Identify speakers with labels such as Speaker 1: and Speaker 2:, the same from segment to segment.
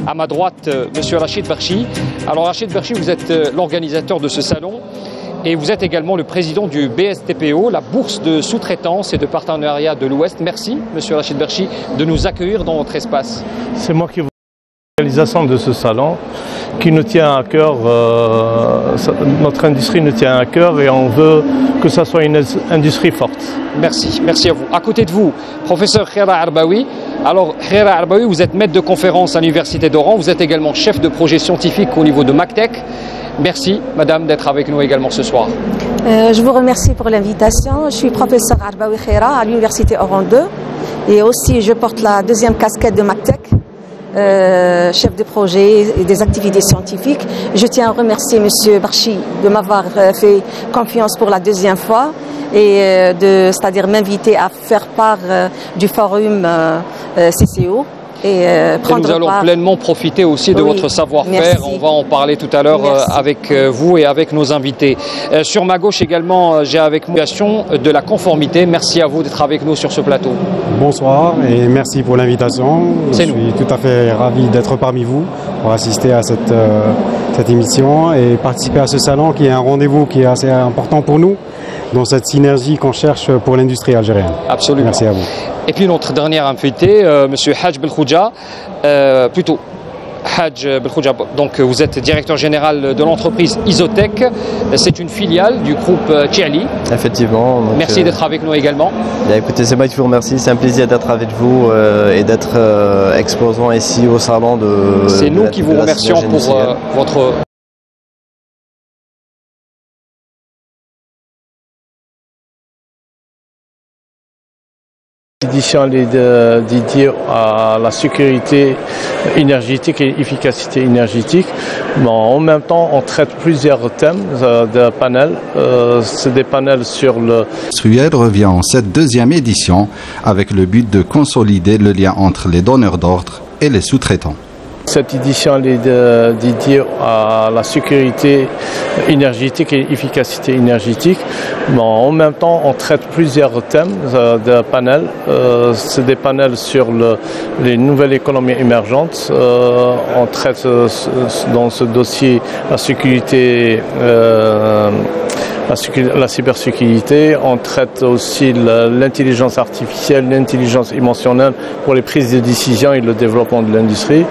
Speaker 1: À ma droite, Monsieur Rachid Berchi. Alors Rachid Berchi, vous êtes l'organisateur de ce salon et vous êtes également le président du BSTPO, la bourse de sous-traitance et de partenariat de l'Ouest. Merci, Monsieur Rachid Berchi, de nous accueillir dans votre espace.
Speaker 2: C'est moi qui vous l'organisation de ce salon qui nous tient à cœur, notre industrie nous tient à cœur et on veut que ça soit une industrie forte.
Speaker 1: Merci, merci à vous. À côté de vous, professeur Khaira Arbaoui. Alors Khaira Arbaoui, vous êtes maître de conférence à l'Université d'Oran, vous êtes également chef de projet scientifique au niveau de MacTech. Merci madame d'être avec nous également ce soir.
Speaker 3: Je vous remercie pour l'invitation. Je suis professeur Arbaoui Khaira à l'Université Oran 2 et aussi je porte la deuxième casquette de MacTech. Chef de projet et des activités scientifiques. Je tiens à remercier M. Berchi de m'avoir fait confiance pour la deuxième fois et c'est-à-dire m'inviter à faire part du forum CCO. Et
Speaker 1: nous allons pleinement profiter aussi de votre savoir-faire. On va en parler tout à l'heure avec vous et avec nos invités. Sur ma gauche également, j'ai avec moi de la conformité. Merci à vous d'être avec nous sur ce plateau.
Speaker 4: Bonsoir et merci pour l'invitation. Je suis tout à fait ravi d'être parmi vous pour assister à cette émission et participer à ce salon qui est un rendez-vous qui est assez important pour nous dans cette synergie qu'on cherche pour l'industrie algérienne.
Speaker 1: Absolument.
Speaker 4: Merci à vous.
Speaker 1: Et puis notre dernier invité, Monsieur Hadj Belkhouja, plutôt Hadj Belkhouja. Donc vous êtes directeur général de l'entreprise Isotech. C'est une filiale du groupe Tiali.
Speaker 5: Effectivement. Donc,
Speaker 1: merci d'être avec nous également.
Speaker 5: Bien, écoutez, c'est moi qui vous remercie. C'est un plaisir d'être avec vous et d'être exposant ici au salon de.
Speaker 1: C'est nous qui vous remercions pour votre.
Speaker 2: L'édition est dédiée à la sécurité énergétique et efficacité énergétique. Bon, en même temps, on traite plusieurs thèmes de panels. C'est des panels sur le...
Speaker 6: Industriel revient en cette deuxième édition avec le but de consolider le lien entre les donneurs d'ordre et les sous-traitants.
Speaker 2: Cette édition est dédiée à la sécurité énergétique et efficacité énergétique. Bon, en même temps, on traite plusieurs thèmes de panels. C'est des panels sur les nouvelles économies émergentes. On traite dans ce dossier la sécurité, la cybersécurité. On traite aussi l'intelligence artificielle, l'intelligence émotionnelle pour les prises de décision et le développement de l'industrie.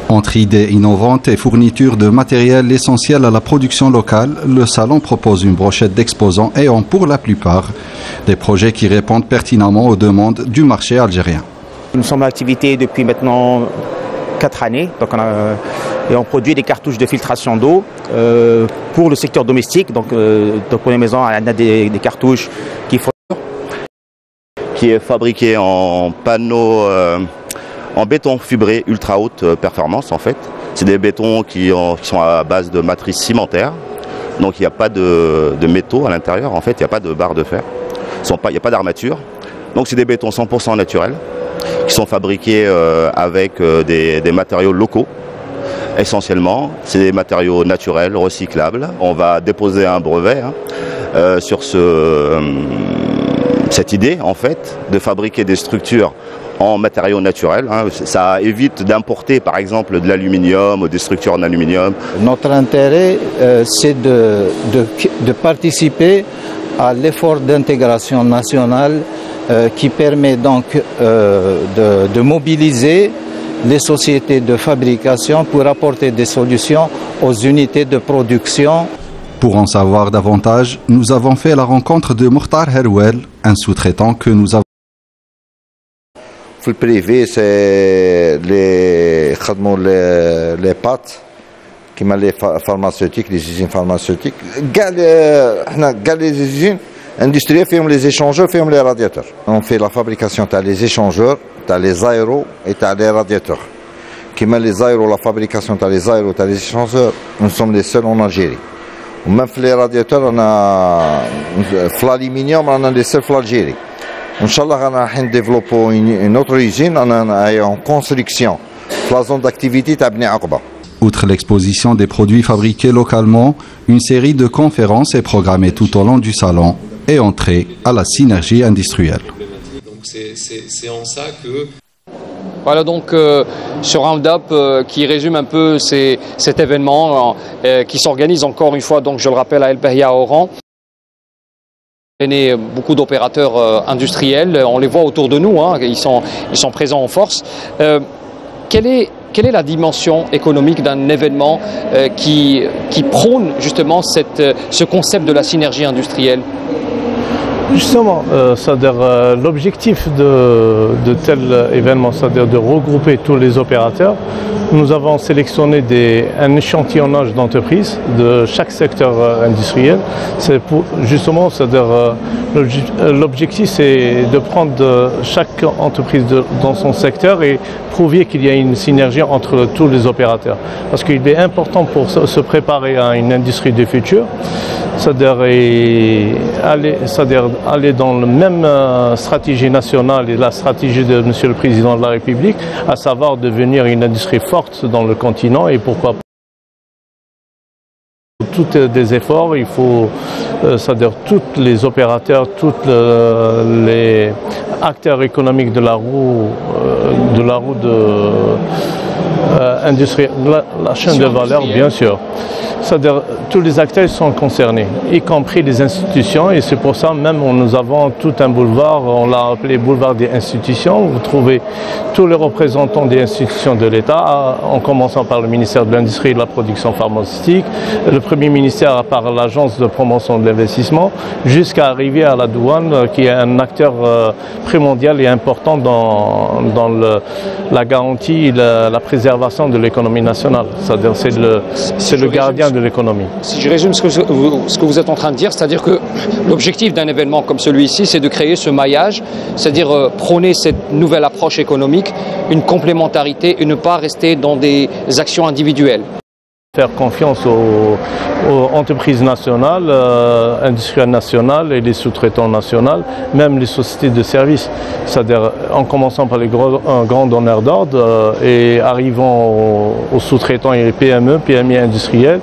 Speaker 6: Entre idées innovantes et fournitures de matériel essentiel à la production locale, le salon propose une brochette d'exposants ayant pour la plupart des projets qui répondent pertinemment aux demandes du marché algérien.
Speaker 7: Nous sommes en activité depuis maintenant 4 années. Donc on produit des cartouches de filtration d'eau pour le secteur domestique. Donc pour les maisons, on a des cartouches
Speaker 8: qui est fabriqué en panneaux en béton fibré ultra haute performance en fait. C'est des bétons qui sont à base de matrice cimentaire. Donc il n'y a pas de métaux à l'intérieur en fait, il n'y a pas de barre de fer. Il n'y a pas d'armature. Donc c'est des bétons 100% naturels qui sont fabriqués avec des matériaux locaux. Essentiellement, c'est des matériaux naturels, recyclables. On va déposer un brevet sur cette idée en fait de fabriquer des structures en matériaux naturels. Ça évite d'importer par exemple de l'aluminium ou des structures en aluminium.
Speaker 9: Notre intérêt, c'est de participer à l'effort d'intégration nationale qui permet donc de mobiliser les sociétés de fabrication pour apporter des solutions aux unités de production.
Speaker 6: Pour en savoir davantage, nous avons fait la rencontre de Mokhtar Herouel, un sous-traitant que nous avons.
Speaker 10: Le privé, c'est les pâtes, les pharmaceutiques, les usines pharmaceutiques. Les usines industrielles font les échangeurs, font les radiateurs. On fait la fabrication, tu as les échangeurs, tu as les aéros et tu as les radiateurs. Les aéros, la fabrication, tu as les aéros, tu as les échangeurs. Nous sommes les seuls en Algérie. Même les radiateurs, on a l'aluminium, on a les seuls en Algérie. Inch'Allah, on développe une autre usine en construction. La zone d'activité de Bni Aqba.
Speaker 6: Outre l'exposition des produits fabriqués localement, une série de conférences est programmée tout au long du salon et entrée à la synergie industrielle.
Speaker 11: Donc c'est en ça que
Speaker 1: Voilà donc ce round-up qui résume un peu cet événement qui s'organise encore une fois, donc je le rappelle, à El Bahia à Oran. Beaucoup d'opérateurs industriels, on les voit autour de nous, hein, ils sont présents en force. Quelle est la dimension économique d'un événement qui prône justement ce concept de la synergie industrielle?
Speaker 2: Justement, c'est-à-dire l'objectif de tel événement, c'est-à-dire de regrouper tous les opérateurs. Nous avons sélectionné un échantillonnage d'entreprises de chaque secteur industriel. C'est pour justement, c'est-à-dire l'objectif, c'est de prendre chaque entreprise dans son secteur et prouver qu'il y a une synergie entre tous les opérateurs. Parce qu'il est important pour se préparer à une industrie du futur, c'est-à-dire aller dans la même stratégie nationale et la stratégie de M. le Président de la République, à savoir devenir une industrie forte dans le continent et pourquoi pas. Tous des efforts, il faut, c'est-à-dire tous les opérateurs, tous les acteurs économiques de la roue industrielle, la chaîne de valeur, bien sûr. C'est-à-dire tous les acteurs sont concernés, y compris les institutions, et c'est pour ça même nous avons tout un boulevard, on l'a appelé boulevard des institutions. Vous trouvez tous les représentants des institutions de l'État, en commençant par le ministère de l'Industrie et de la Production pharmaceutique, le Premier ministère par l'Agence de promotion de l'investissement, jusqu'à arriver à la douane, qui est un acteur primordial et important dans la garantie et la préservation de l'économie nationale. C'est-à-dire c'est le gardien de l'économie.
Speaker 1: Si je résume ce que vous êtes en train de dire, c'est-à-dire que l'objectif d'un événement comme celui-ci, c'est de créer ce maillage, c'est-à-dire prôner cette nouvelle approche économique, une complémentarité et ne pas rester dans des actions individuelles.
Speaker 2: Faire confiance aux entreprises nationales, industrielles nationales et les sous-traitants nationaux, même les sociétés de services. C'est-à-dire en commençant par les grands donneurs d'ordre et arrivant aux sous-traitants et les PMI industriels,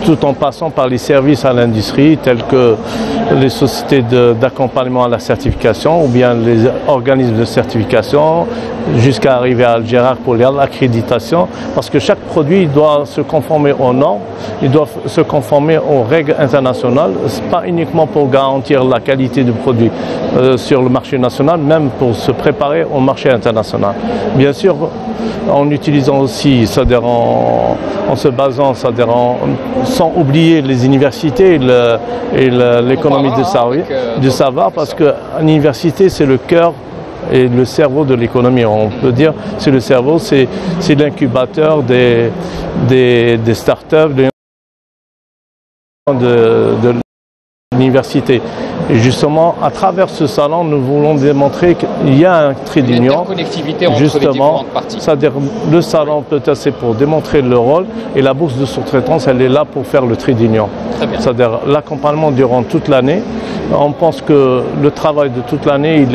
Speaker 2: tout en passant par les services à l'industrie tels que les sociétés d'accompagnement à la certification ou bien les organismes de certification jusqu'à arriver à Al-Gérard pour l'accréditation, parce que chaque produit doit se conformer aux normes, il doit se conformer aux règles internationales, pas uniquement pour garantir la qualité du produit sur le marché national, même pour se préparer au marché international. Bien sûr, en utilisant aussi, c'est-à-dire en se basant, c'est-à-dire sans oublier les universités et l'économie du savoir, parce qu'une université, c'est le cœur et le cerveau de l'économie. On peut dire c'est le cerveau, c'est l'incubateur des start-up, de l'université. Et justement, à travers ce salon, nous voulons démontrer qu'il y a un trait d'union. Justement, c'est-à-dire le salon peut-être c'est pour démontrer le rôle et la bourse de sous-traitance, elle est là pour faire le trait d'union. C'est-à-dire l'accompagnement durant toute l'année. On pense que le travail de toute l'année, il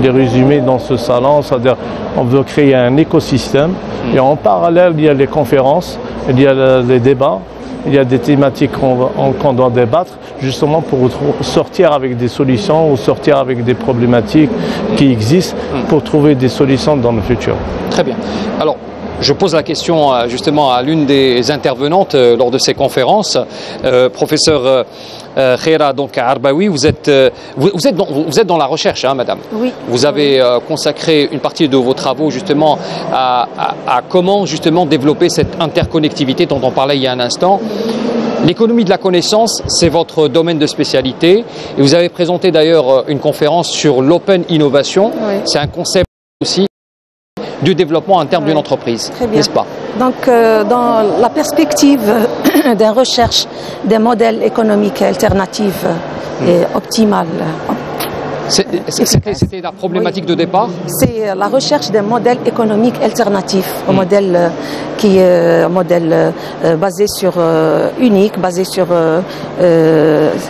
Speaker 2: est résumé dans ce salon. C'est-à-dire on veut créer un écosystème et en parallèle, il y a les conférences, il y a les débats. Il y a des thématiques qu'on doit débattre justement pour sortir avec des solutions ou sortir avec des problématiques qui existent pour trouver des solutions dans le futur.
Speaker 1: Très bien. Alors, je pose la question justement à l'une des intervenantes lors de ces conférences, professeur Khaira donc Arbaoui, vous êtes dans la recherche, hein, madame.
Speaker 3: Oui.
Speaker 1: Vous avez consacré une partie de vos travaux justement à comment justement développer cette interconnectivité dont on parlait il y a un instant. L'économie de la connaissance, c'est votre domaine de spécialité. Et vous avez présenté d'ailleurs une conférence sur l'open innovation. Oui. C'est un concept aussi du développement interne d'une entreprise, n'est-ce pas?
Speaker 3: Donc, dans la perspective d'une recherche des modèles économiques alternatifs et optimales.
Speaker 1: C'était la problématique de départ?
Speaker 3: C'est la recherche des modèles économiques alternatifs, un modèle qui est un modèle basé sur unique, basé sur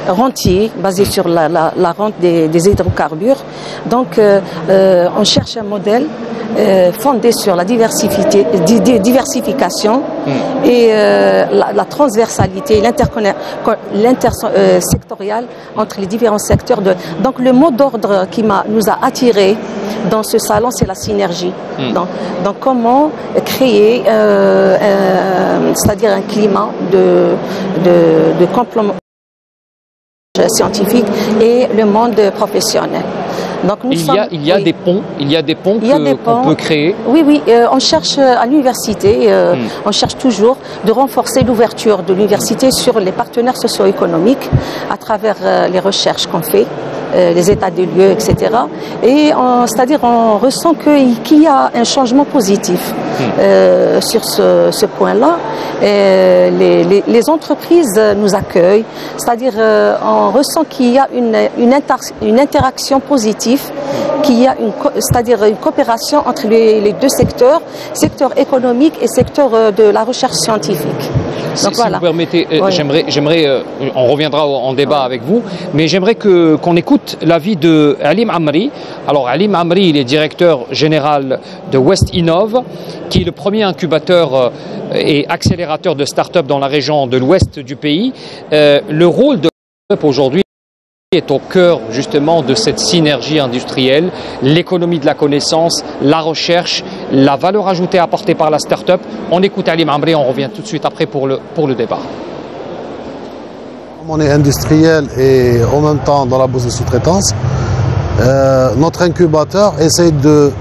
Speaker 3: rentier, basé sur la rente des hydrocarbures. Donc, on cherche un modèle fondé sur la diversification et la transversalité, l'intersectoriale entre les différents secteurs. Donc le mot d'ordre qui nous a attirés dans ce salon, c'est la synergie. Donc comment créer, c'est-à-dire un climat de complément scientifique et le monde professionnel. Donc
Speaker 1: il y a des ponts qu'on peut créer.
Speaker 3: Oui, on cherche à l'université, on cherche toujours de renforcer l'ouverture de l'université sur les partenaires socio-économiques à travers les recherches qu'on fait, les états des lieux, etc. Et c'est-à-dire on ressent qu'il y a un changement positif sur ce point-là. Les entreprises nous accueillent, c'est-à-dire on ressent qu'il y a une interaction positive, qu'il y a c'est-à-dire une coopération entre les deux secteurs, secteur économique et secteur de la recherche scientifique.
Speaker 1: Donc, si vous permettez, j'aimerais, on reviendra en débat avec vous, mais j'aimerais qu'on écoute l'avis de Alim Amri. Alors Alim Amri, il est directeur général de West Innov, qui est le premier incubateur et accélérateur de start-up dans la région de l'ouest du pays. Le rôle de start-up aujourd'hui est au cœur justement de cette synergie industrielle, l'économie de la connaissance, la recherche, la valeur ajoutée apportée par la start-up. On écoute Alim Amri, on revient tout de suite après pour le débat.
Speaker 11: On est industriel et en même temps dans la bourse de sous-traitance. Notre incubateur essaie de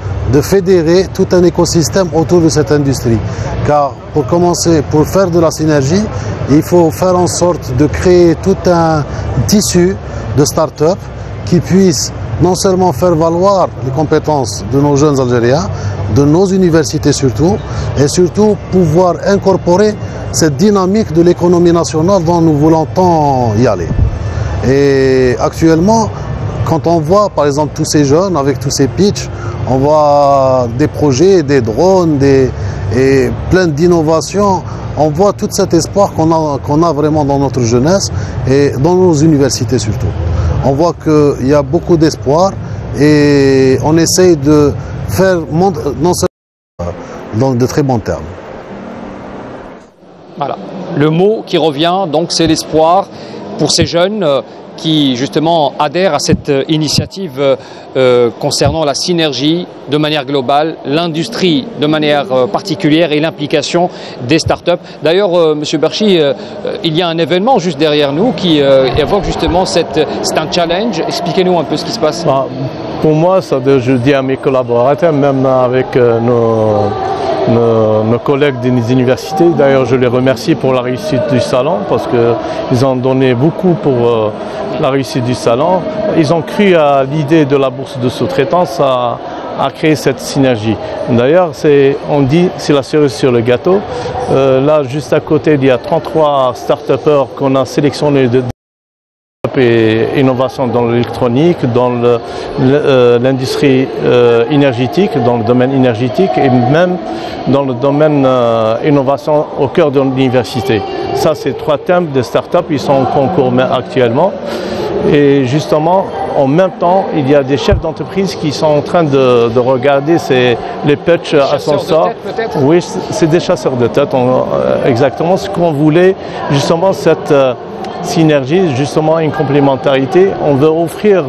Speaker 11: fédérer tout un écosystème autour de cette industrie. Car pour commencer, pour faire de la synergie, il faut faire en sorte de créer tout un tissu de start-up qui puisse non seulement faire valoir les compétences de nos jeunes Algériens, de nos universités surtout, et surtout pouvoir incorporer cette dynamique de l'économie nationale dont nous voulons tant y aller. Et actuellement, quand on voit par exemple tous ces jeunes avec tous ces pitchs, on voit des projets, des drones, et plein d'innovations. On voit tout cet espoir qu'on a vraiment dans notre jeunesse et dans nos universités surtout. On voit qu'il y a beaucoup d'espoir et on essaye de faire non seulement dans de très bons termes.
Speaker 1: Voilà, le mot qui revient donc c'est l'espoir pour ces jeunes qui justement adhèrent à cette initiative concernant la synergie de manière globale, l'industrie de manière particulière et l'implication des startups. D'ailleurs, Monsieur Berchi, il y a un événement juste derrière nous qui évoque justement c'est un challenge. Expliquez-nous un peu ce qui se passe.
Speaker 2: Pour moi, je dis à mes collaborateurs, même avec nos collègues des universités. D'ailleurs, je les remercie pour la réussite du salon parce qu'ils ont donné beaucoup pour la réussite du salon. Ils ont cru à l'idée de la bourse de sous-traitance à créer cette synergie. D'ailleurs, on dit c'est la cerise sur le gâteau. Là, juste à côté, il y a 33 start-upers qu'on a sélectionnés de et innovation dans l'électronique, dans l'industrie énergétique, dans le domaine énergétique et même dans le domaine innovation au cœur de l'université. Ça, c'est 3 thèmes de start-up, ils sont en concours actuellement. Et justement, en même temps, il y a des chefs d'entreprise qui sont en train de regarder les pitchs à son sort. Oui, c'est des chasseurs de tête, exactement ce qu'on voulait, justement, cette synergie, justement une complémentarité. On veut offrir,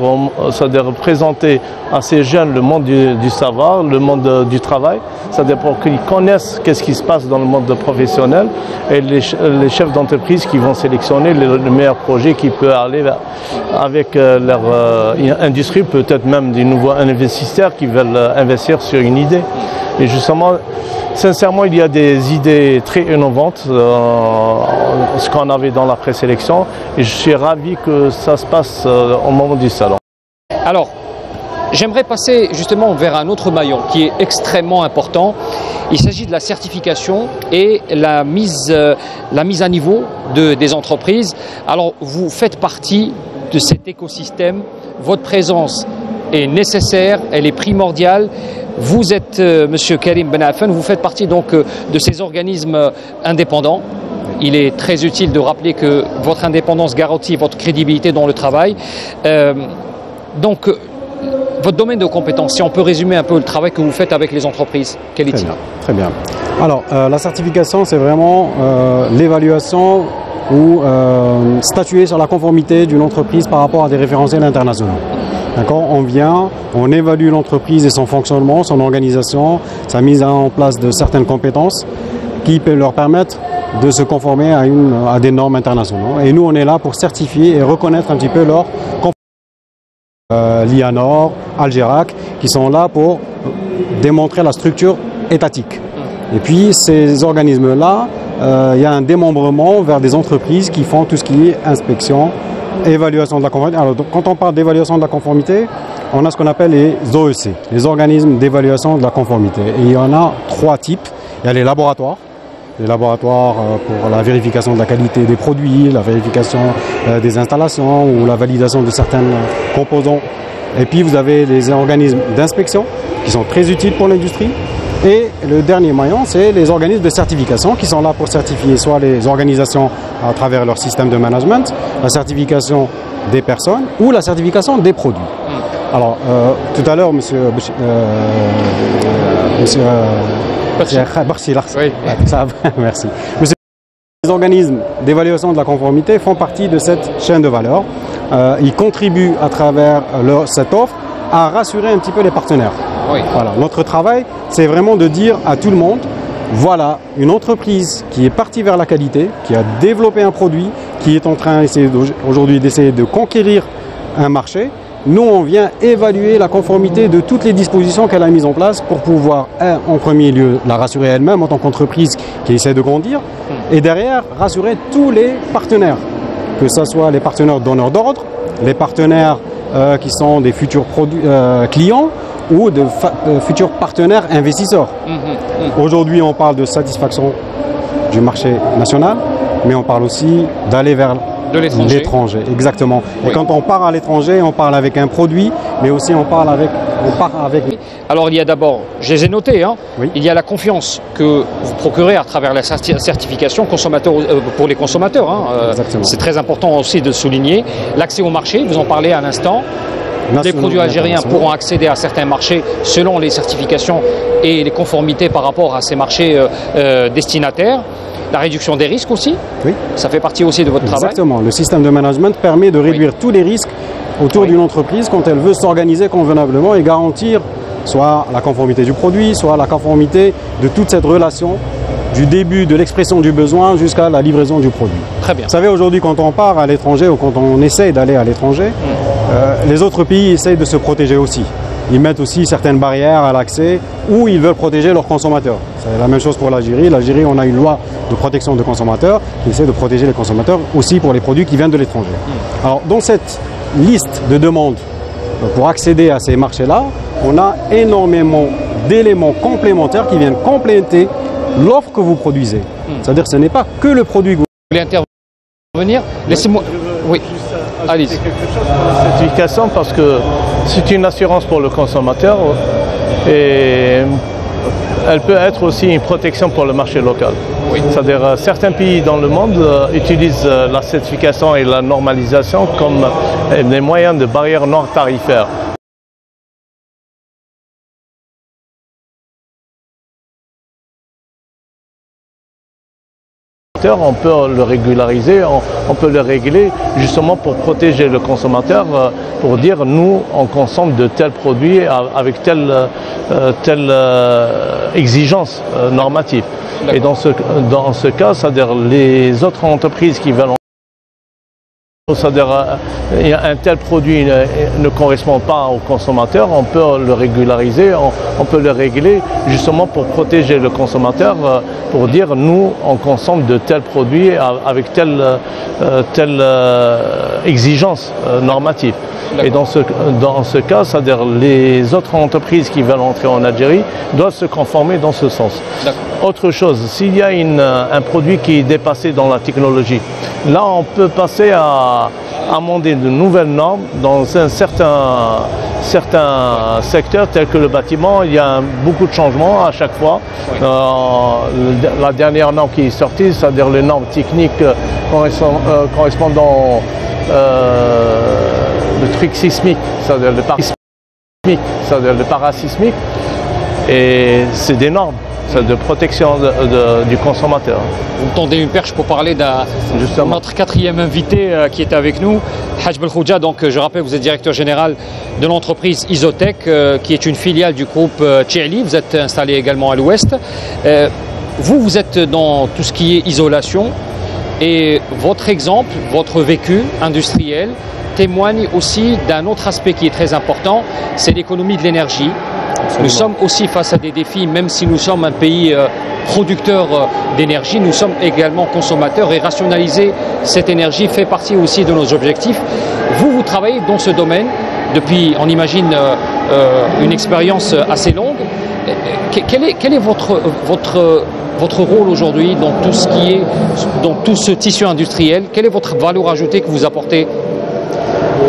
Speaker 2: c'est-à-dire présenter à ces jeunes le monde du savoir, le monde du travail, c'est-à-dire pour qu'ils connaissent qu'est-ce qui se passe dans le monde professionnel et les chefs d'entreprise qui vont sélectionner le meilleur projet qui peut aller avec leur industrie, peut-être même des nouveaux investisseurs qui veulent investir sur une idée. Et justement, sincèrement, il y a des idées très innovantes, ce qu'on avait dans la présélection, et je suis ravi que ça se passe au moment du salon.
Speaker 1: Alors, j'aimerais passer justement vers un autre maillon qui est extrêmement important. Il s'agit de la certification et la mise à niveau des entreprises. Alors, vous faites partie de cet écosystème. Votre présence est nécessaire, elle est primordiale. Vous êtes, Monsieur Karim Ben Afen, vous faites partie donc de ces organismes indépendants. Il est très utile de rappeler que votre indépendance garantit votre crédibilité dans le travail. Donc, votre domaine de compétence, si on peut résumer un peu le travail que vous faites avec les entreprises, quel est-il?
Speaker 4: Très bien. Alors, la certification, c'est vraiment l'évaluation ou statuer sur la conformité d'une entreprise par rapport à des référentiels internationaux. D'accord, on vient, on évalue l'entreprise et son fonctionnement, son organisation, sa mise en place de certaines compétences qui peuvent leur permettre de se conformer à des normes internationales. Et nous, on est là pour certifier et reconnaître un petit peu leur conformité. L'IANOR, Algérac, qui sont là pour démontrer la structure étatique. Et puis, ces organismes-là, il y a un démembrement vers des entreprises qui font tout ce qui est inspection, évaluation de la conformité. Alors, donc, quand on parle d'évaluation de la conformité, on a ce qu'on appelle les OEC, les organismes d'évaluation de la conformité. Et il y en a 3 types. Il y a les laboratoires pour la vérification de la qualité des produits, la vérification des installations ou la validation de certains composants. Et puis vous avez les organismes d'inspection qui sont très utiles pour l'industrie. Et le dernier maillon, c'est les organismes de certification qui sont là pour certifier soit les organisations à travers leur système de management, la certification des personnes ou la certification des produits. Alors, tout à l'heure, monsieur merci. Les organismes d'évaluation de la conformité font partie de cette chaîne de valeur. Ils contribuent à travers cette offre à rassurer un petit peu les partenaires. Oui. Voilà. Notre travail, c'est vraiment de dire à tout le monde, voilà une entreprise qui est partie vers la qualité, qui a développé un produit, qui est en train aujourd'hui d'essayer de conquérir un marché. Nous, on vient évaluer la conformité de toutes les dispositions qu'elle a mises en place pour pouvoir, en premier lieu, la rassurer elle-même en tant qu'entreprise qui essaie de grandir, et derrière, rassurer tous les partenaires, que ce soit les partenaires donneurs d'ordre, les partenaires qui sont des futurs clients ou de futurs partenaires investisseurs. Aujourd'hui, on parle de satisfaction du marché national, mais on parle aussi d'aller vers l'étranger, exactement. Oui. Et quand on part à l'étranger, on parle avec un produit, mais aussi on part avec...
Speaker 1: Alors il y a d'abord, je les ai notés, hein, oui. Il y a la confiance que vous procurez à travers la certification pour les consommateurs. Hein, c'est très important aussi de souligner. L'accès au marché, vous en parlez à l'instant. Les produits algériens pourront accéder à certains marchés selon les certifications et les conformités par rapport à ces marchés destinataires. La réduction des risques aussi, oui. Ça fait partie aussi de votre travail.
Speaker 4: Exactement. Le système de management permet de réduire tous les risques autour d'une entreprise quand elle veut s'organiser convenablement et garantir soit la conformité du produit, soit la conformité de toute cette relation du début de l'expression du besoin jusqu'à la livraison du produit.
Speaker 1: Très bien.
Speaker 4: Vous savez, aujourd'hui, quand on part à l'étranger ou quand on essaye d'aller à l'étranger, les autres pays essayent de se protéger aussi. Ils mettent aussi certaines barrières à l'accès ou ils veulent protéger leurs consommateurs. C'est la même chose pour l'Algérie. L'Algérie, on a une loi de protection des consommateurs qui essaie de protéger les consommateurs aussi pour les produits qui viennent de l'étranger. Alors, dans cette liste de demandes pour accéder à ces marchés-là, on a énormément d'éléments complémentaires qui viennent compléter l'offre que vous produisez. C'est-à-dire que ce n'est pas que le produit que vous
Speaker 1: voulez intervenir. Laissez-moi... Oui. Allez.
Speaker 2: C'est quelque chose de la certification parce que c'est une assurance pour le consommateur et elle peut être aussi une protection pour le marché local. Oui. C'est-à-dire certains pays dans le monde utilisent la certification et la normalisation comme des moyens de barrière non tarifaire. On peut le régulariser, on peut le régler justement pour protéger le consommateur, pour dire nous on consomme de tels produits avec telle exigence normative. Et dans ce cas, c'est-à-dire les autres entreprises qui veulent, c'est-à-dire un tel produit ne correspond pas au consommateur, on peut le régulariser, on peut le régler justement pour protéger le consommateur, pour dire nous on consomme de tels produits avec telle exigence normative. Et dans ce cas, c'est-à-dire les autres entreprises qui veulent entrer en Algérie doivent se conformer dans ce sens. Autre chose, s'il y a un produit qui est dépassé dans la technologie, là on peut passer à amender de nouvelles normes dans un certain secteur tel que le bâtiment. Il y a beaucoup de changements à chaque fois. Oui. La dernière norme qui est sortie, c'est-à-dire les normes techniques correspondant le truc sismique, c'est-à-dire le parasismique, et c'est des normes. c'est de protection du consommateur.
Speaker 1: Vous me tendez une perche pour parler de notre quatrième invité qui est avec nous, Haj Belkhouja. Donc je rappelle, vous êtes directeur général de l'entreprise Isotech, qui est une filiale du groupe Tcheli. Vous êtes installé également à l'ouest. Vous êtes dans tout ce qui est isolation, et votre exemple, votre vécu industriel témoigne aussi d'un autre aspect qui est très important, c'est l'économie de l'énergie. Nous sommes aussi face à des défis, même si nous sommes un pays producteur d'énergie, nous sommes également consommateurs, et rationaliser cette énergie fait partie aussi de nos objectifs. Vous travaillez dans ce domaine depuis, on imagine, une expérience assez longue. Quel est votre rôle aujourd'hui dans tout ce qui est, dans tout ce tissu industriel? Quelle est votre valeur ajoutée que vous apportez?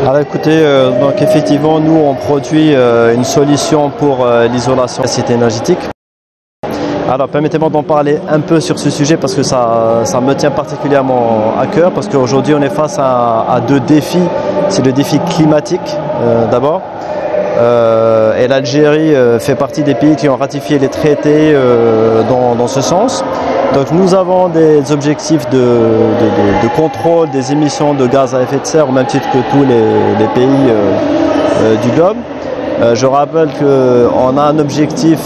Speaker 5: Alors écoutez, donc effectivement, nous on produit une solution pour l'isolation de la cité énergétique. Alors permettez-moi d'en parler un peu sur ce sujet parce que ça me tient particulièrement à cœur, parce qu'aujourd'hui on est face à deux défis. C'est le défi climatique d'abord. Et l'Algérie fait partie des pays qui ont ratifié les traités dans ce sens. Donc nous avons des objectifs de contrôle des émissions de gaz à effet de serre au même titre que tous les pays du globe. Je rappelle qu'on a un objectif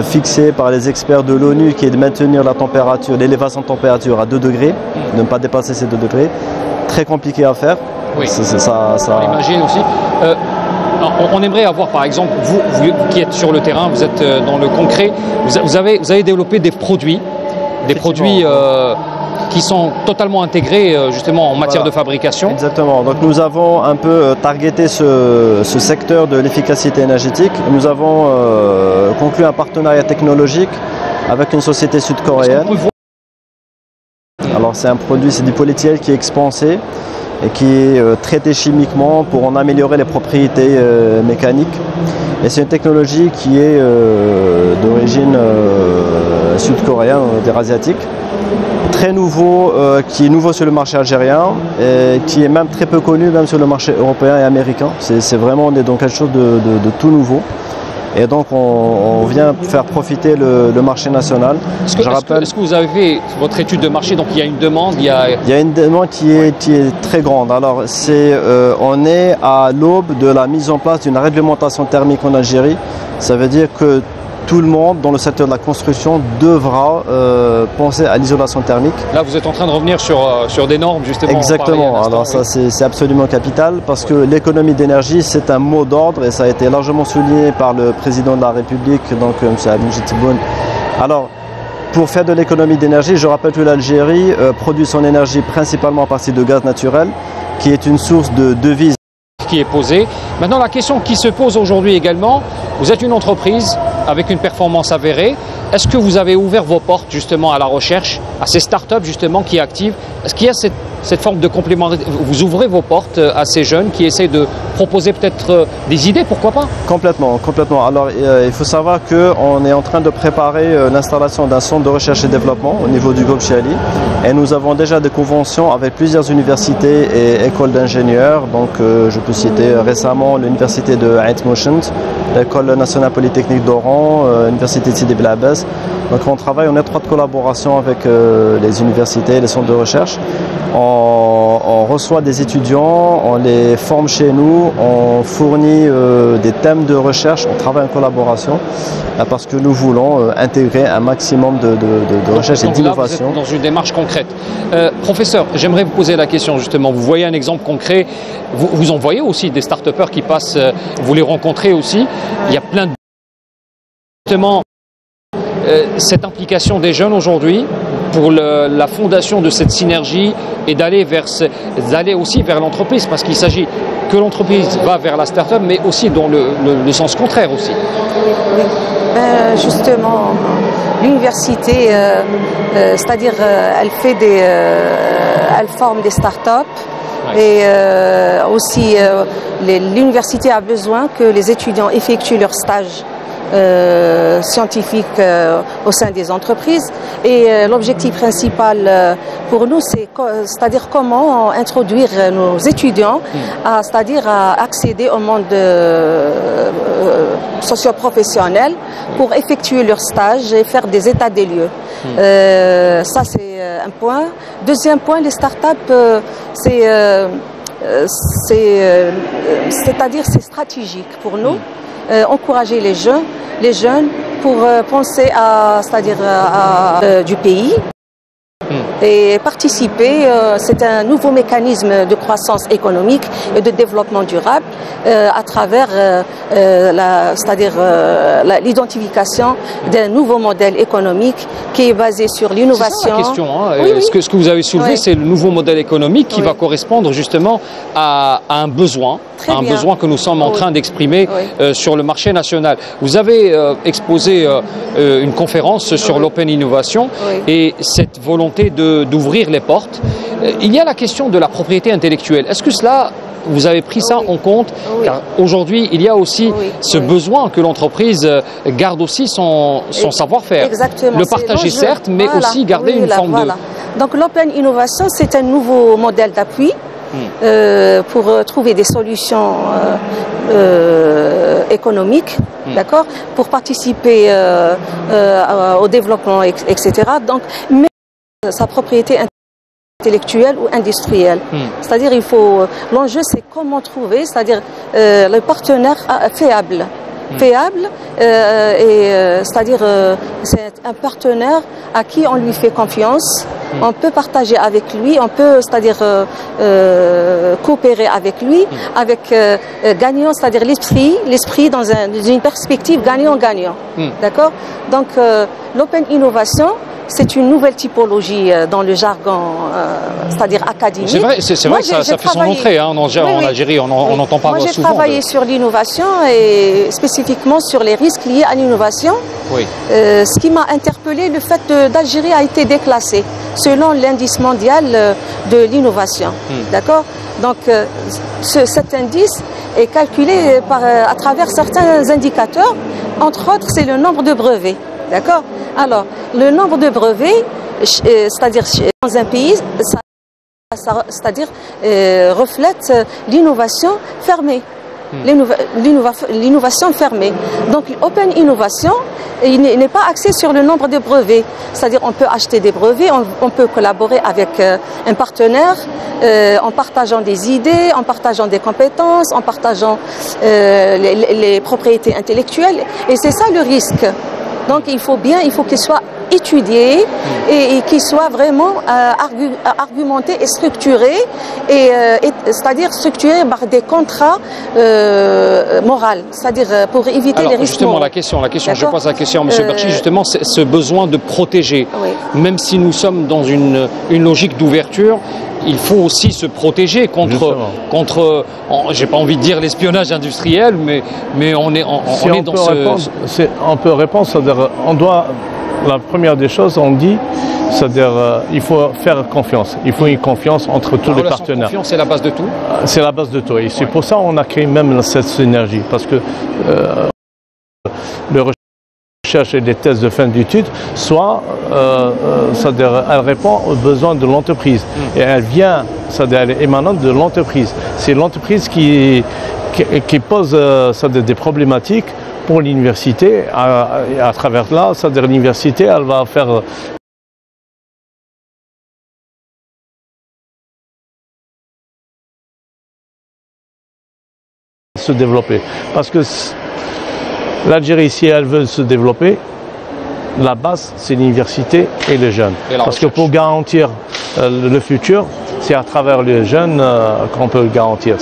Speaker 5: fixé par les experts de l'ONU qui est de maintenir la température, l'élévation de température à 2 degrés, de ne pas dépasser ces 2 degrés. Très compliqué à faire.
Speaker 1: Oui, on l'imagine aussi. On aimerait avoir, par exemple, vous qui êtes sur le terrain, vous êtes dans le concret, vous avez développé des produits qui sont totalement intégrés justement en matière de fabrication.
Speaker 5: Exactement. Donc nous avons un peu targeté ce secteur de l'efficacité énergétique. Nous avons conclu un partenariat technologique avec une société sud-coréenne. Alors c'est un produit, c'est du polyéthylène qui est expansé et qui est traité chimiquement pour en améliorer les propriétés mécaniques. Et c'est une technologie qui est d'origine sud-coréenne, asiatique. Très nouveau, qui est nouveau sur le marché algérien et qui est même très peu connu même sur le marché européen et américain. C'est vraiment, on est dans quelque chose de tout nouveau. Et donc on vient faire profiter le marché national.
Speaker 1: Est-ce que vous avez fait votre étude de marché? Donc il y a une demande,
Speaker 5: il y a une demande qui est très grande. Alors on est à l'aube de la mise en place d'une réglementation thermique en Algérie. Ça veut dire que tout le monde dans le secteur de la construction devra penser à l'isolation thermique.
Speaker 1: Là, vous êtes en train de revenir sur des normes, justement.
Speaker 5: Exactement. Alors ça, c'est absolument capital parce que l'économie d'énergie, c'est un mot d'ordre et ça a été largement souligné par le président de la République, donc M. Abdelmajid Tebboune. Alors, pour faire de l'économie d'énergie, je rappelle que l'Algérie produit son énergie principalement à partir de gaz naturel, qui est une source de devises.
Speaker 1: Qui est posée. Maintenant, la question qui se pose aujourd'hui également, vous êtes une entreprise avec une performance avérée. Est-ce que vous avez ouvert vos portes justement à la recherche, à ces startups justement qui activent? Est-ce qu'il y a cette forme de complémentarité? Vous ouvrez vos portes à ces jeunes qui essaient de proposer peut-être des idées, pourquoi pas?
Speaker 5: Complètement. Alors il faut savoir qu'on est en train de préparer l'installation d'un centre de recherche et développement au niveau du groupe Tcheli. Et nous avons déjà des conventions avec plusieurs universités et écoles d'ingénieurs. Donc je peux citer récemment l'université de Ain Moshent, l'école nationale polytechnique d'Oran, l'université de Sidi Bel Abbès. Donc on travaille en étroite collaboration avec les universités et les centres de recherche. On reçoit des étudiants, on les forme chez nous, on fournit des thèmes de recherche, on travaille en collaboration parce que nous voulons intégrer un maximum de recherche et d'innovation.
Speaker 1: Vous êtes dans une démarche concrète. Professeur, j'aimerais vous poser la question justement. Vous voyez un exemple concret, vous en voyez aussi des start-upers qui passent, vous les rencontrez aussi. Il y a plein de... Justement, cette implication des jeunes aujourd'hui pour la fondation de cette synergie et d'aller aussi vers l'entreprise, parce qu'il s'agit que l'entreprise va vers la start-up, mais aussi dans le sens contraire aussi.
Speaker 3: Justement, l'université, c'est-à-dire elle forme des start-up. Et aussi, l'université a besoin que les étudiants effectuent leur stage scientifiques au sein des entreprises. Et l'objectif principal pour nous, c'est-à-dire comment introduire nos étudiants c'est-à-dire à accéder au monde socio-professionnel pour effectuer leur stage et faire des états des lieux. Ça, c'est un point. Deuxième point, les startups, c'est-à-dire c'est stratégique pour nous. Encourager les jeunes pour penser c'est-à-dire du pays. Et participer, c'est un nouveau mécanisme de croissance économique et de développement durable à travers c'est-à-dire l'identification d'un nouveau modèle économique qui est basé sur l'innovation.
Speaker 1: C'est ça la question. Hein.
Speaker 3: Oui.
Speaker 1: Ce que vous avez soulevé, c'est le nouveau modèle économique qui va correspondre justement à un besoin. Besoin que nous sommes en train d'exprimer sur le marché national. Vous avez exposé une conférence sur l'Open Innovation et cette volonté d'ouvrir les portes. Il y a la question de la propriété intellectuelle. Est-ce que cela, vous avez pris ça en compte? Car aujourd'hui, il y a aussi ce besoin que l'entreprise garde aussi son savoir-faire.
Speaker 3: Exactement.
Speaker 1: Le partager certes, mais aussi garder une forme de...
Speaker 3: Donc l'Open Innovation, c'est un nouveau modèle d'appui pour trouver des solutions économiques, d'accord, pour participer au développement, etc. Donc, mais sa propriété intellectuelle ou industrielle. C'est-à-dire, l'enjeu, c'est comment trouver, c'est-à-dire le partenaire fiable. C'est-à-dire c'est un partenaire à qui on lui fait confiance, on peut partager avec lui, on peut c'est-à-dire coopérer avec lui, avec gagnant, c'est-à-dire l'esprit dans une perspective gagnant-gagnant. D'accord? Donc l'Open Innovation, c'est une nouvelle typologie dans le jargon, c'est-à-dire académique.
Speaker 1: C'est vrai que ça fait son entrée en Algérie, on n'entend pas souvent.
Speaker 3: Moi, j'ai travaillé sur l'innovation et spécifiquement sur les risques liés à l'innovation. Ce qui m'a interpellé, le fait d'Algérie a été déclassée selon l'indice mondial de l'innovation. D'accord? Donc, cet indice est calculé à travers certains indicateurs. Entre autres, c'est le nombre de brevets. D'accord? Alors, le nombre de brevets, c'est-à-dire dans un pays, c'est-à-dire reflète l'innovation fermée. L'innovation fermée. Donc, l'Open Innovation, il n'est pas axé sur le nombre de brevets. C'est-à-dire, on peut acheter des brevets, on peut collaborer avec un partenaire en partageant des idées, en partageant des compétences, en partageant les propriétés intellectuelles. Et c'est ça le risque. Donc il faut qu'il soit étudié et qu'il soit vraiment argumenté et structuré, c'est-à-dire structuré par des contrats moraux, c'est-à-dire pour éviter les risques.
Speaker 1: Justement, la question, je pose la question à M. Berchi, justement, c'est ce besoin de protéger. Même si nous sommes dans une logique d'ouverture, il faut aussi se protéger contre j'ai pas envie de dire l'espionnage industriel, mais on est dans ce...
Speaker 2: On peut répondre, c'est-à-dire, la première des choses, on dit, c'est-à-dire, il faut faire confiance. Il faut une confiance entre tous les partenaires. La
Speaker 1: confiance, c'est la base de tout.
Speaker 2: C'est la base de tout. Et c'est pour ça qu'on a créé même cette synergie, parce que le recherche et des thèses de fin d'études, soit c'est-à-dire, elle répond aux besoins de l'entreprise et elle vient, c'est-à-dire, elle est émanante de l'entreprise. C'est l'entreprise qui pose des problématiques pour l'université. À travers là, c'est-à-dire l'université, elle va faire se développer. Parce que l'Algérie, si elle veut se développer, la base, c'est l'université et les jeunes. Parce que pour garantir le futur, c'est à travers les jeunes qu'on peut le garantir.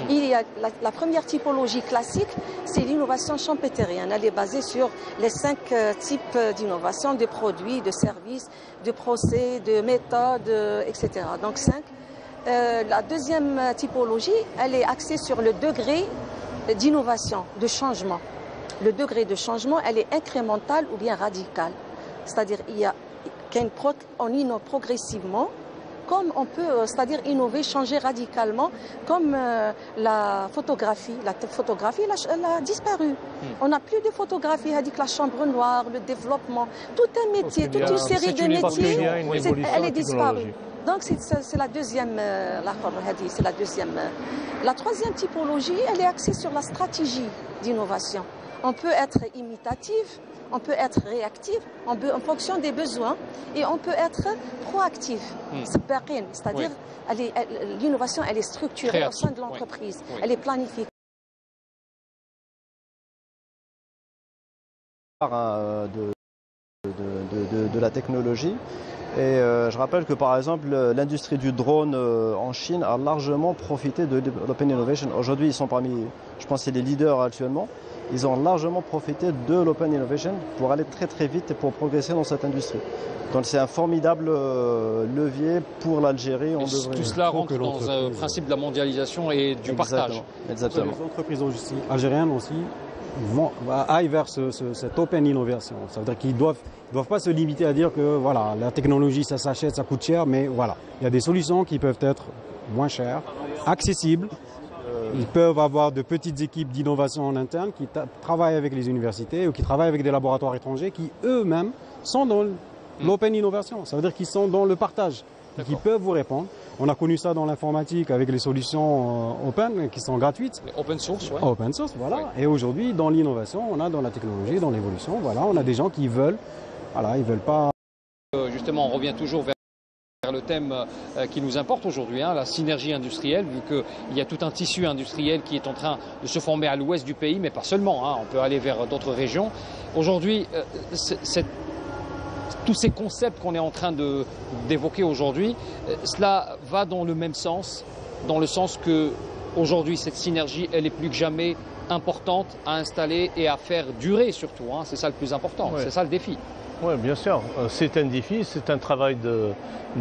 Speaker 3: Il y a la première typologie classique, c'est l'innovation champéterienne. Elle est basée sur les 5 types d'innovation, de produits, de services, de procès, de méthodes, etc. Donc 5. La deuxième typologie, elle est axée sur le degré d'innovation, de changement. Le degré de changement, elle est incrémentale ou bien radicale. C'est-à-dire qu'on innove progressivement, comme on peut, c'est-à-dire innover, changer radicalement, comme la photographie. La photographie, elle a disparu. On n'a plus de photographie, elle dit que la chambre noire, le développement, tout un métier, toute une série de métiers, elle est disparue. Donc c'est la deuxième, c'est la deuxième. La troisième typologie, elle est axée sur la stratégie d'innovation. On peut être imitatif, on peut être réactif en fonction des besoins et on peut être proactif. C'est-à-dire l'innovation, elle est structurée créative, au sein de l'entreprise, elle est planifiée.
Speaker 5: De la technologie. Et je rappelle que par exemple l'industrie du drone en Chine a largement profité de l'Open Innovation. Aujourd'hui ils sont parmi, je pense, les leaders actuellement. Ils ont largement profité de l'Open Innovation pour aller très très vite et pour progresser dans cette industrie. Donc c'est un formidable levier pour l'Algérie.
Speaker 1: Tout cela rentre dans un principe de la mondialisation et du partage.
Speaker 5: Exactement.
Speaker 4: Les entreprises algériennes aussi aillent vers cette Open Innovation. Ça veut dire qu'ils doivent pas se limiter à dire que voilà, la technologie ça s'achète, ça coûte cher, mais voilà, il y a des solutions qui peuvent être moins chères, accessibles. Ils peuvent avoir de petites équipes d'innovation en interne qui travaillent avec les universités ou qui travaillent avec des laboratoires étrangers qui eux-mêmes sont dans l'open innovation. Ça veut dire qu'ils sont dans le partage et qui peuvent vous répondre. On a connu ça dans l'informatique avec les solutions open qui sont gratuites.
Speaker 1: Open source, ouais.
Speaker 4: Open source, voilà. Ouais. Et aujourd'hui, dans l'innovation, on a dans la technologie, dans l'évolution, voilà, on a des gens qui veulent, voilà, ils veulent pas.
Speaker 1: Justement, on revient toujours vers le thème qui nous importe aujourd'hui, la synergie industrielle, vu qu'il y a tout un tissu industriel qui est en train de se former à l'ouest du pays, mais pas seulement, on peut aller vers d'autres régions. Aujourd'hui, tous ces concepts qu'on est en train d'évoquer aujourd'hui, cela va dans le même sens, dans le sens que aujourd'hui cette synergie, elle est plus que jamais importante à installer et à faire durer surtout. C'est ça le plus important, c'est ça le défi.
Speaker 2: Oui, bien sûr. C'est un défi, c'est un travail de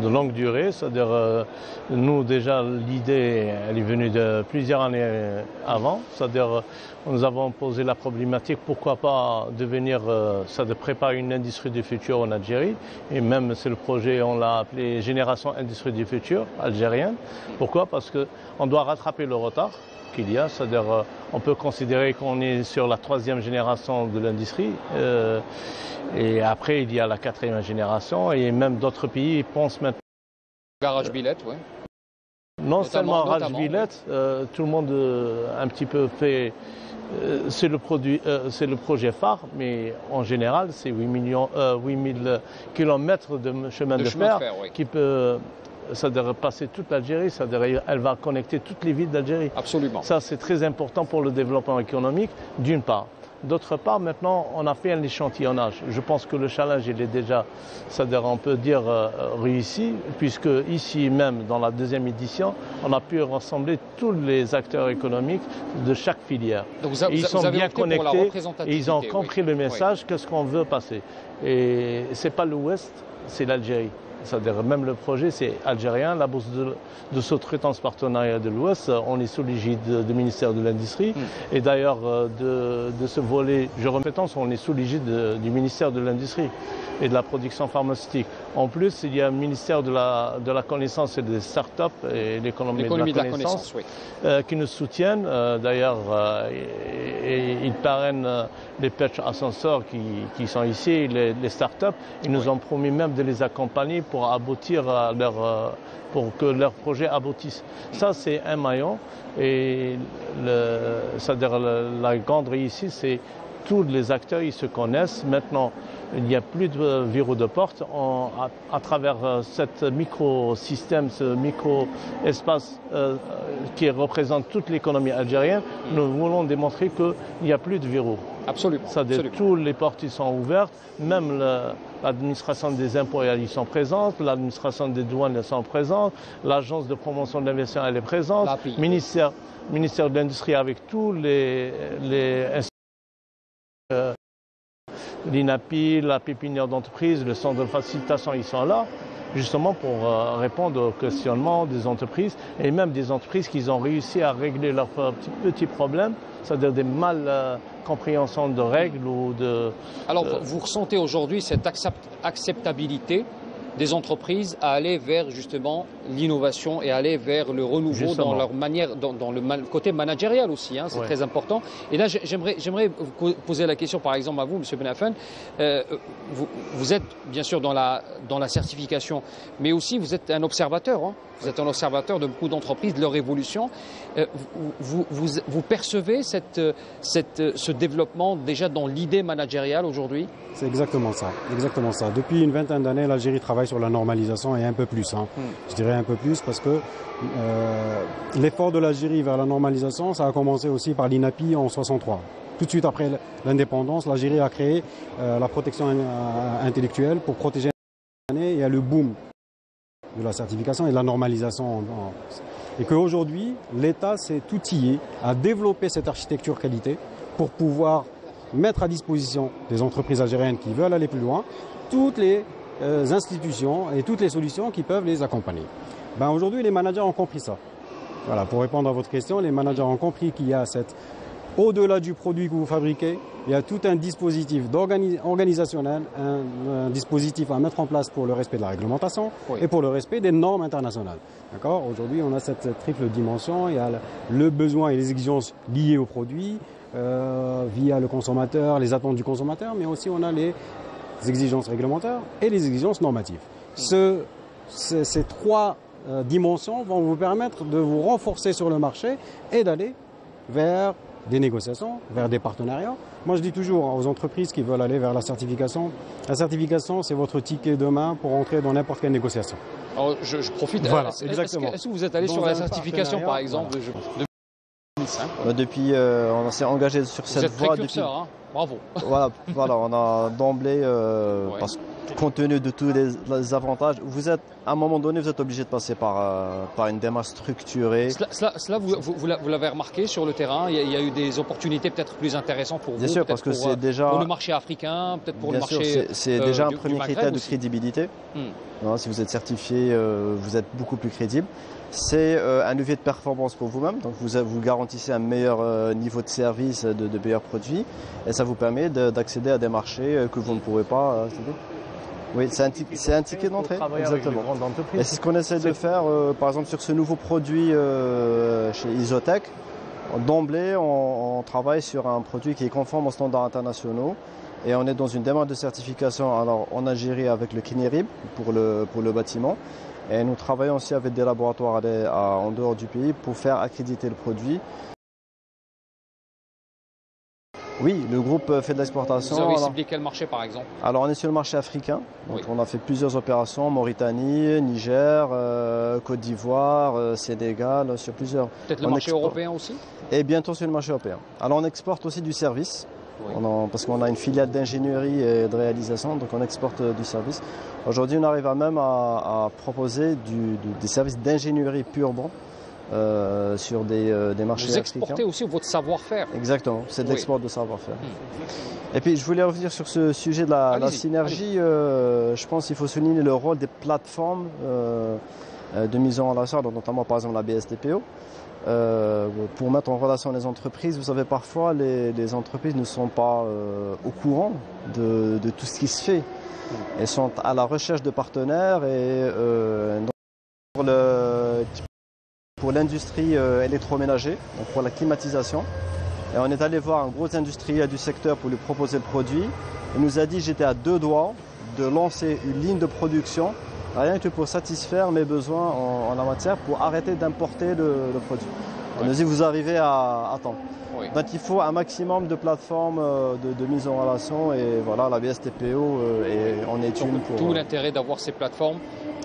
Speaker 2: longue durée. C'est-à-dire, nous déjà, l'idée, elle est venue de plusieurs années avant. C'est-à-dire, nous avons posé la problématique, pourquoi pas devenir, de préparer une industrie du futur en Algérie. Et même, c'est le projet, on l'a appelé Génération Industrie du futur algérienne. Pourquoi? Parce qu'on doit rattraper le retard qu'il y a, c'est-à-dire on peut considérer qu'on est sur la 3e génération de l'industrie et après il y a la 4e génération et même d'autres pays pensent maintenant.
Speaker 1: Garage Billet, oui.
Speaker 2: Non seulement Garage Billet, tout le monde un petit peu fait, c'est le projet phare, mais en général c'est 8000 kilomètres de chemin de fer oui. Qui peut c'est-à-dire passer toute l'Algérie, c'est-à-dire elle va connecter toutes les villes d'Algérie.
Speaker 1: Absolument.
Speaker 2: Ça, c'est très important pour le développement économique, d'une part. D'autre part, maintenant, on a fait un échantillonnage. Je pense que le challenge, il est déjà, c'est-à-dire on peut dire, réussi, puisque ici même, dans la 2e édition, on a pu rassembler tous les acteurs économiques de chaque filière.
Speaker 1: Donc
Speaker 2: ils sont bien connectés et ils ont compris le message, qu'est-ce qu'on veut passer. Et c'est pas l'Ouest, c'est l'Algérie. C'est-à-dire même le projet c'est algérien, la bourse de sous-traitance partenariat de l'Ouest, on est sous l'égide du ministère de l'Industrie et d'ailleurs de ce volet sous-traitance, on est sous l'égide du ministère de l'Industrie et de la production pharmaceutique. En plus, il y a un ministère de la connaissance et des start-up et l'économie de la connaissance qui nous soutiennent. D'ailleurs, ils parrainent les pitchs ascenseurs qui sont ici, les start-up. Ils nous ont promis même de les accompagner pour aboutir à pour que leur projet aboutisse. Ça, c'est un maillon. Et c'est-à-dire la grande réussite, c'est tous les acteurs, ils se connaissent. Maintenant, il n'y a plus de verrou de porte. À travers ce micro-système, ce micro-espace qui représente toute l'économie algérienne, nous voulons démontrer qu'il n'y a plus de verrou.
Speaker 1: Absolument.
Speaker 2: C'est-à-dire toutes les portes sont ouvertes, même l'administration des impôts ils sont présentes, l'administration des douanes elles sont présentes, l'agence de promotion de l'investissement elle est présente, ministère de l'Industrie avec tous les l'INAPI, la pépinière d'entreprise, le centre de facilitation, ils sont là, justement pour répondre aux questionnements des entreprises et même des entreprises qui ont réussi à régler leurs petits problèmes, c'est-à-dire des compréhensions de règles ou de...
Speaker 1: Alors, vous ressentez aujourd'hui cette acceptabilité des entreprises à aller vers justement l'innovation et aller vers le renouveau justement. Dans leur manière, dans le côté managérial aussi, hein, c'est très important. Et là, j'aimerais vous poser la question, par exemple, à vous, M. Benafen. Vous êtes bien sûr dans la certification, mais aussi vous êtes un observateur. Hein. Vous êtes un observateur de beaucoup d'entreprises, de leur évolution. Vous percevez ce développement déjà dans l'idée managériale aujourd'hui?
Speaker 4: C'est exactement ça, exactement ça. Depuis une vingtaine d'années, l'Algérie travaille sur la normalisation et un peu plus. Hein. Je dirais un peu plus parce que l'effort de l'Algérie vers la normalisation, ça a commencé aussi par l'INAPI en 63. Tout de suite après l'indépendance, l'Algérie a créé la protection intellectuelle pour protéger l'année. Il y a le boom de la certification et de la normalisation. Et qu'aujourd'hui, l'État s'est outillé à développer cette architecture qualité pour pouvoir mettre à disposition des entreprises algériennes qui veulent aller plus loin toutes les institutions et toutes les solutions qui peuvent les accompagner. Aujourd'hui, les managers ont compris ça. Voilà, pour répondre à votre question, les managers ont compris qu'il y a au-delà du produit que vous fabriquez, il y a tout un dispositif organisationnel, un dispositif à mettre en place pour le respect de la réglementation et pour le respect des normes internationales. D'accord ? Aujourd'hui, on a cette triple dimension. Il y a le besoin et les exigences liées au produit, via le consommateur, les attentes du consommateur, mais aussi on a les exigences réglementaires et les exigences normatives. Ces trois dimensions vont vous permettre de vous renforcer sur le marché et d'aller vers des négociations, vers des partenariats. Moi, je dis toujours aux entreprises qui veulent aller vers la certification, c'est votre ticket de main pour entrer dans n'importe quelle négociation.
Speaker 1: Alors, je profite.
Speaker 4: Voilà, exactement.
Speaker 1: Est-ce que vous êtes allé sur la certification, par exemple,
Speaker 5: Depuis, on s'est engagé sur cette voie.
Speaker 1: Vous êtes précurseur, hein. Bravo.
Speaker 5: Voilà, on a d'emblée, parce que compte tenu de tous les avantages, à un moment donné, vous êtes obligé de passer par une démarche structurée.
Speaker 1: Cela vous l'avez remarqué sur le terrain, il y a eu des opportunités peut-être plus intéressantes pour vous.
Speaker 5: Bien sûr, parce que c'est déjà
Speaker 1: pour le marché africain, peut-être pour le marché.
Speaker 5: C'est déjà un premier critère de
Speaker 1: aussi.
Speaker 5: Crédibilité. Si vous êtes certifié, vous êtes beaucoup plus crédible. C'est un levier de performance pour vous-même, donc vous garantissez un meilleur niveau de service, de meilleurs produits, et ça vous permet d'accéder à des marchés que vous ne pourrez pas. Oui, c'est un ticket d'entrée, exactement. Et c'est ce qu'on essaie de faire, par exemple sur ce nouveau produit chez Isotech. D'emblée, on travaille sur un produit qui est conforme aux standards internationaux. Et on est dans une démarche de certification alors en Algérie avec le CNIRIB pour le bâtiment. Et nous travaillons aussi avec des laboratoires en dehors du pays pour faire accréditer le produit. Oui, le groupe fait de l'exportation.
Speaker 1: Vous avez ciblé quel marché par exemple?
Speaker 5: Alors on est sur le marché africain. Donc on a fait plusieurs opérations, Mauritanie, Niger, Côte d'Ivoire, Sénégal, sur plusieurs.
Speaker 1: Peut-être le marché européen aussi?
Speaker 5: Et bientôt sur le marché européen. Alors on exporte aussi du service. Parce qu'on a une filiale d'ingénierie et de réalisation, donc on exporte du service. Aujourd'hui, on arrive même à proposer des services d'ingénierie purement sur des marchés africains.
Speaker 1: Vous exportez aussi votre savoir-faire.
Speaker 5: Exactement, c'est de l'export de savoir-faire. Et puis, je voulais revenir sur ce sujet de la synergie. Je pense qu'il faut souligner le rôle des plateformes de mise en relation, donc notamment par exemple la BSTPO. Pour mettre en relation les entreprises, vous savez, parfois les entreprises ne sont pas au courant de tout ce qui se fait. Elles sont à la recherche de partenaires et pour l'industrie électroménager, donc pour la climatisation. Et on est allé voir un gros industriel du secteur pour lui proposer le produit. Il nous a dit j'étais à 2 doigts de lancer une ligne de production rien que pour satisfaire mes besoins en la matière, pour arrêter d'importer le produit. On nous dit vous arrivez à temps. Donc il faut un maximum de plateformes de mise en relation et voilà, la BSTPO en est une pour...
Speaker 1: Tout l'intérêt d'avoir ces plateformes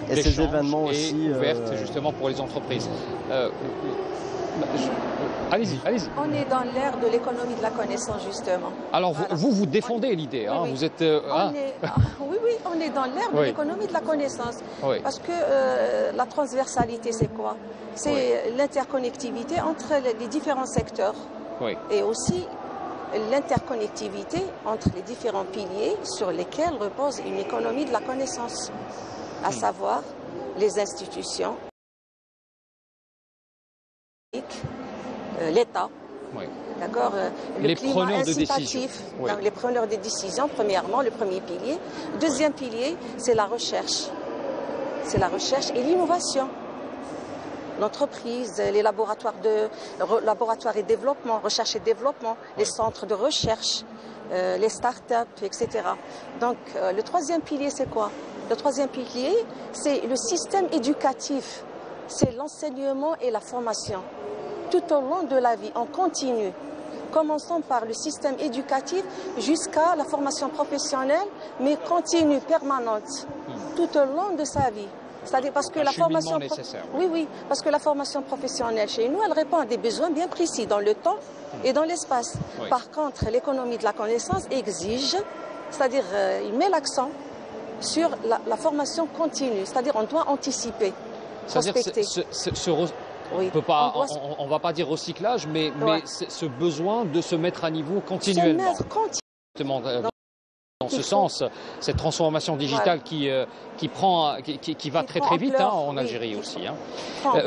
Speaker 5: et ces événements aussi
Speaker 1: ouvertes justement pour les entreprises. Allez-y, allez-y.
Speaker 3: On est dans l'ère de l'économie de la connaissance, justement.
Speaker 1: Alors,
Speaker 3: Voilà.
Speaker 1: vous défendez l'idée, hein,
Speaker 3: oui.
Speaker 1: Vous êtes...
Speaker 3: Oui, on est dans l'ère de l'économie de la connaissance.
Speaker 1: Oui.
Speaker 3: Parce que la transversalité, c'est quoi? C'est l'interconnectivité entre les différents secteurs.
Speaker 1: Oui.
Speaker 3: Et aussi l'interconnectivité entre les différents piliers sur lesquels repose une économie de la connaissance, à savoir les institutions, l'État, d'accord, le climat incitatif, les preneurs de décision, premièrement, le premier pilier. Deuxième pilier, c'est la recherche. C'est la recherche et l'innovation. L'entreprise, les laboratoires et développement, recherche et développement, les centres de recherche, les start-up, etc. Donc, le troisième pilier, c'est quoi? Le troisième pilier, c'est le système éducatif. C'est l'enseignement et la formation. Tout au long de la vie, on continue. Commençons par le système éducatif jusqu'à la formation professionnelle, mais continue, permanente, tout au long de sa vie. C'est-à-dire parce que la formation, parce que la formation professionnelle chez nous, elle répond à des besoins bien précis dans le temps et dans l'espace. Oui. Par contre, l'économie de la connaissance exige, c'est-à-dire il met l'accent sur la formation continue, c'est-à-dire on doit anticiper, prospecter.
Speaker 1: On va pas dire recyclage, mais ce besoin de se mettre à niveau continuellement. Dans ce sens, cette transformation digitale qui va très vite en Algérie aussi.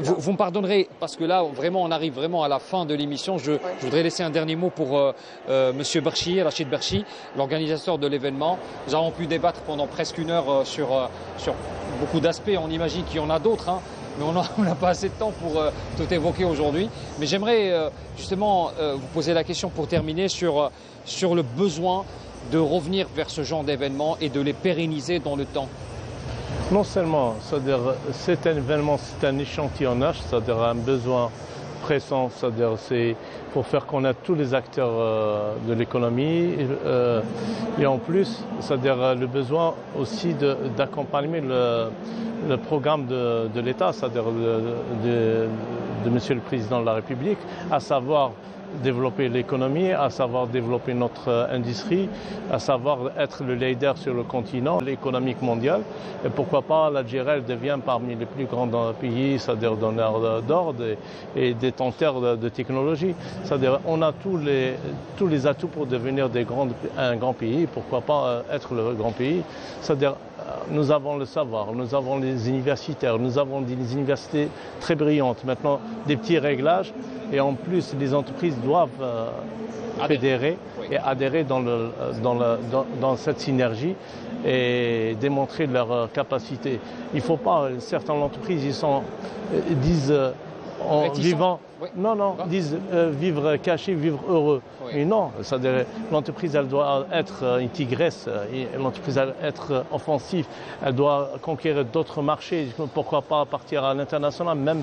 Speaker 1: Vous me pardonnerez, parce que là, on arrive vraiment à la fin de l'émission. Je voudrais laisser un dernier mot pour Monsieur Berchi, Rachid Berchi, l'organisateur de l'événement. Nous avons pu débattre pendant presque une heure sur beaucoup d'aspects. On imagine qu'il y en a d'autres, mais on n'a pas assez de temps pour tout évoquer aujourd'hui. Mais j'aimerais justement vous poser la question pour terminer sur le besoin de revenir vers ce genre d'événements et de les pérenniser dans le temps.
Speaker 2: Non seulement, c'est-à-dire cet événement, c'est un échantillonnage, c'est-à-dire un besoin pressant, c'est-à-dire c'est pour faire connaître tous les acteurs de l'économie et en plus, c'est-à-dire le besoin aussi d'accompagner le programme de l'État, c'est-à-dire de Monsieur le Président de la République, à savoir développer l'économie, à savoir développer notre industrie, à savoir être le leader sur le continent économique mondial. Et pourquoi pas l'Algérie devient parmi les plus grands pays, c'est-à-dire donneurs d'ordre et détenteurs de technologie. C'est-à-dire on a tous les atouts pour devenir un grand pays. Pourquoi pas être le grand pays? C'est-à-dire nous avons le savoir, nous avons les universitaires, nous avons des universités très brillantes. Maintenant, des petits réglages. Et en plus, les entreprises doivent fédérer et adhérer dans cette synergie et démontrer leur capacité. Il ne faut pas, certaines entreprises, disent en vivant, disent vivre caché, vivre heureux. Mais non, c'est-à-dire l'entreprise, elle doit être une tigresse, l'entreprise doit être offensive, elle doit conquérir d'autres marchés. Pourquoi pas partir à l'international, même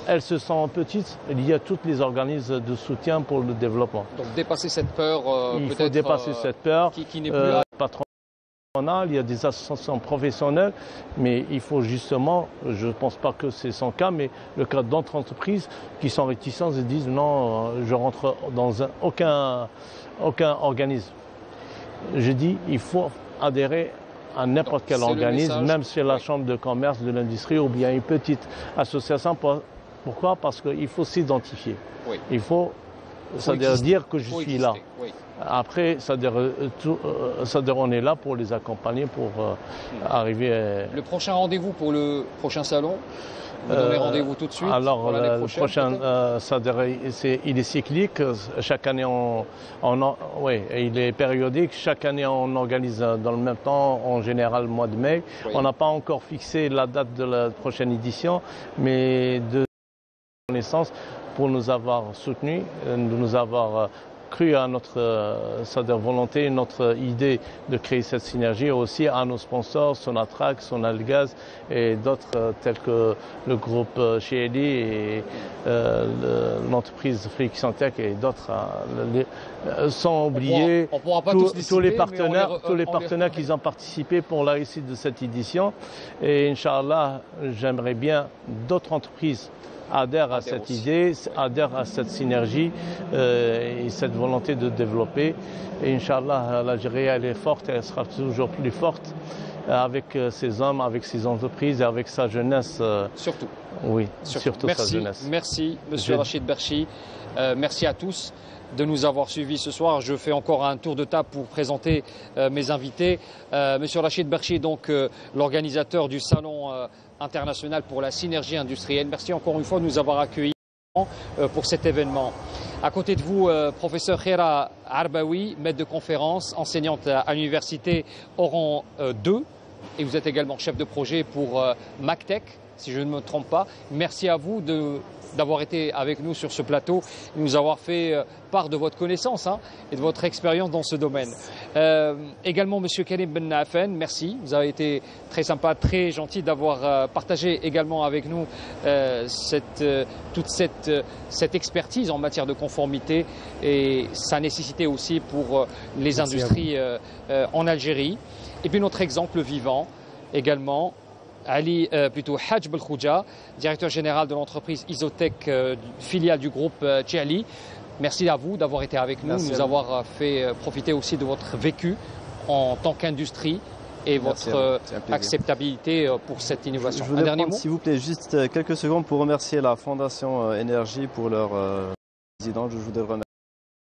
Speaker 2: elle se sent petite, il y a tous les organismes de soutien pour le développement.
Speaker 1: Donc dépasser cette peur,
Speaker 2: il faut dépasser cette peur.
Speaker 1: Qui n'est plus là.
Speaker 2: Il y a des associations professionnelles, mais il faut justement, je ne pense pas que c'est son cas, mais le cas d'autres entreprises qui sont réticentes et disent non, je rentre dans aucun organisme. Je dis, il faut adhérer à n'importe quel organisme, même si c'est la chambre de commerce, de l'industrie ou bien une petite association. Pourquoi? Parce qu'il faut s'identifier. Il faut dire que je suis là. Après, c'est-à-dire on est là pour les accompagner, pour arriver.
Speaker 1: Le prochain rendez-vous pour le prochain salon, vous donnez rendez-vous tout de suite?
Speaker 2: Alors, le prochain, il est cyclique. Chaque année, il est périodique. Chaque année, on organise dans le même temps, en général, le mois de mai. On n'a pas encore fixé la date de la prochaine édition, mais de connaissance pour nous avoir soutenus, de nous avoir cru à notre volonté, notre idée de créer cette synergie, aussi à nos sponsors, Sonatrach, Sonalgaz et d'autres tels que le groupe Chieli et l'entreprise Frikisantec et d'autres. sans oublier
Speaker 1: on pourra pas
Speaker 2: tous les partenaires qui ont participé pour la réussite de cette édition. Et Inch'Allah, j'aimerais bien d'autres entreprises adhèrent à cette idée, adhèrent à cette synergie et cette volonté de développer. Et Inch'Allah, l'Algérie, elle est forte et elle sera toujours plus forte avec ses hommes, avec ses entreprises et avec sa jeunesse.
Speaker 1: Surtout.
Speaker 2: Oui, surtout sa jeunesse.
Speaker 1: Merci, Monsieur Rachid Berchi. Merci à tous de nous avoir suivis ce soir. Je fais encore un tour de table pour présenter mes invités. Monsieur Rachid Berchi, donc l'organisateur du Salon international pour la synergie industrielle. Merci encore une fois de nous avoir accueillis pour cet événement. À côté de vous, professeur Khaira Arbaoui, maître de conférence, enseignante à l'université Oran 2, et vous êtes également chef de projet pour MacTech, si je ne me trompe pas. Merci à vous d'avoir été avec nous sur ce plateau et nous avoir fait part de votre connaissance et de votre expérience dans ce domaine. Également, Monsieur Karim Ben Nafen, merci. Vous avez été très sympa, très gentil d'avoir partagé également avec nous toute cette expertise en matière de conformité et sa nécessité aussi pour les industries en Algérie. Et puis notre exemple vivant également, Hadj Belkhouja, directeur général de l'entreprise Isotech, filiale du groupe Tchali. Merci à vous d'avoir été avec nous, nous avoir fait profiter aussi de votre vécu en tant qu'industrie et votre acceptabilité pour cette innovation.
Speaker 5: Je voudrais prendre, s'il vous plaît, juste quelques secondes pour remercier la Fondation Énergie pour leur président. Je voudrais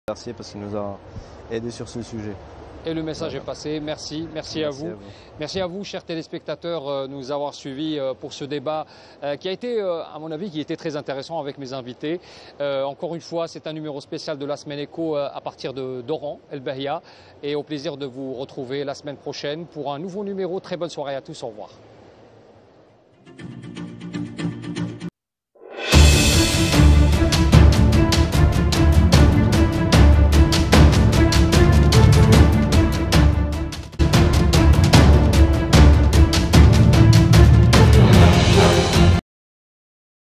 Speaker 5: remercier parce qu'il nous a aidés sur ce sujet.
Speaker 1: Et le message est passé. Merci à vous. Merci à vous, chers téléspectateurs, de nous avoir suivis pour ce débat qui a été, à mon avis, très intéressant avec mes invités. Encore une fois, c'est un numéro spécial de la Semaine Éco à partir d'Oran, El Bahia. Et au plaisir de vous retrouver la semaine prochaine pour un nouveau numéro. Très bonne soirée à tous. Au revoir.